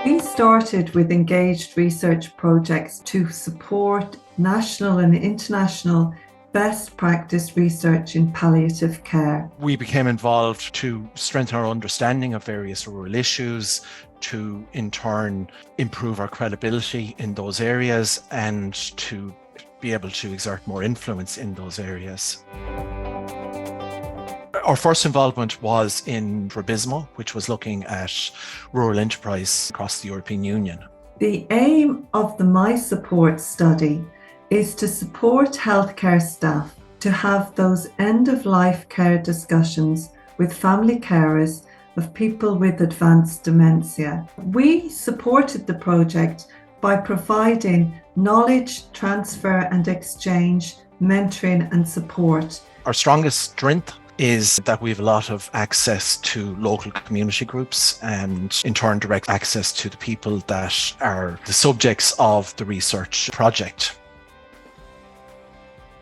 We started with engaged research projects to support national and international best practice research in palliative care. We became involved to strengthen our understanding of various rural issues, to in turn improve our credibility in those areas and to be able to exert more influence in those areas. Our first involvement was in Rubismo, which was looking at rural enterprise across the European Union. The aim of the My Support study is to support healthcare staff to have those end-of-life care discussions with family carers of people with advanced dementia. We supported the project by providing knowledge transfer and exchange, mentoring and support. Our strongest strength is that we have a lot of access to local community groups and in turn direct access to the people that are the subjects of the research project.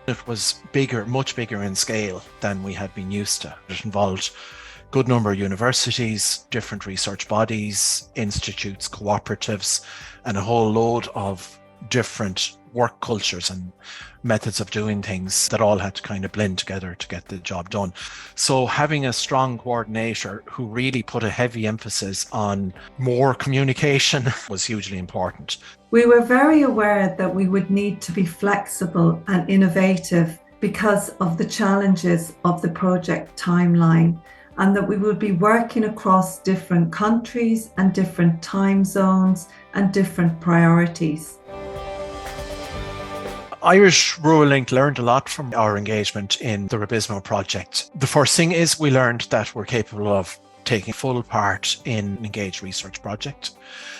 It was bigger, much bigger in scale than we had been used to. It involved a good number of universities, different research bodies, institutes, cooperatives, and a whole load of different work cultures and methods of doing things that all had to kind of blend together to get the job done. So having a strong coordinator who really put a heavy emphasis on more communication was hugely important. We were very aware that we would need to be flexible and innovative because of the challenges of the project timeline, and that we would be working across different countries and different time zones and different priorities. Irish Rural Link learned a lot from our engagement in the Rubismo project. The first thing is we learned that we're capable of taking full part in an engaged research project.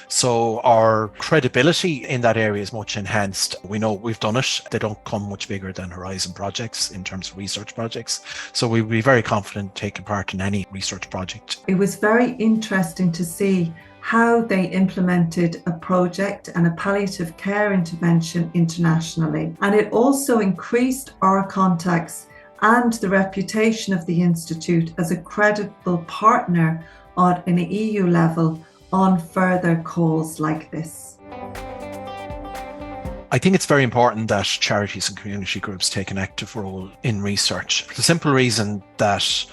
So our credibility in that area is much enhanced. We know we've done it. They don't come much bigger than Horizon projects in terms of research projects. So we'd be very confident taking part in any research project. It was very interesting to see how they implemented a project and a palliative care intervention internationally. And it also increased our contacts and the reputation of the Institute as a credible partner on an EU level on further calls like this. I think it's very important that charities and community groups take an active role in research. For the simple reason that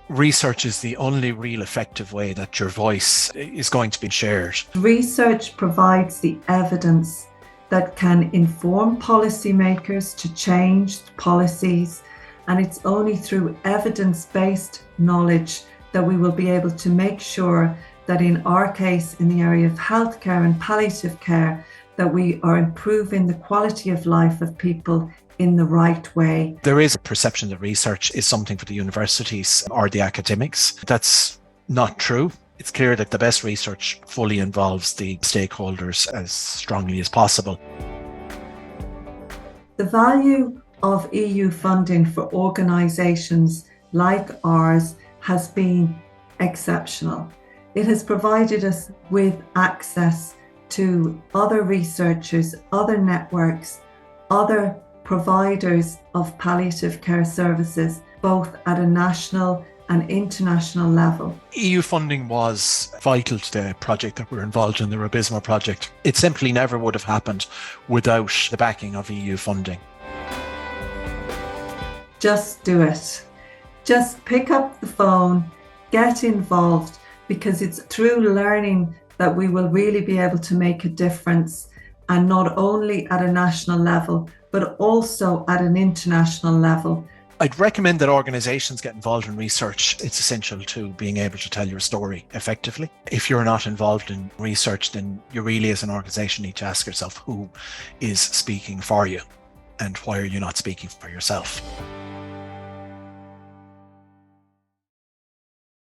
research is the only real effective way that your voice is going to be shared. Research provides the evidence that can inform policymakers to change policies, and it's only through evidence-based knowledge that we will be able to make sure that in our case, in the area of healthcare and palliative care, that we are improving the quality of life of people in the right way. There is a perception that research is something for the universities or the academics. That's not true. It's clear that the best research fully involves the stakeholders as strongly as possible. The value of EU funding for organisations like ours has been exceptional. It has provided us with access to other researchers, other networks, other providers of palliative care services, both at a national and international level. EU funding was vital to the project that we're involved in, the Rubismo project. It simply never would have happened without the backing of EU funding. Just do it. Just pick up the phone, get involved, because it's through learning that we will really be able to make a difference, and not only at a national level, but also at an international level. I'd recommend that organisations get involved in research. It's essential to being able to tell your story effectively. If you're not involved in research, then you really as an organisation need to ask yourself who is speaking for you and why are you not speaking for yourself.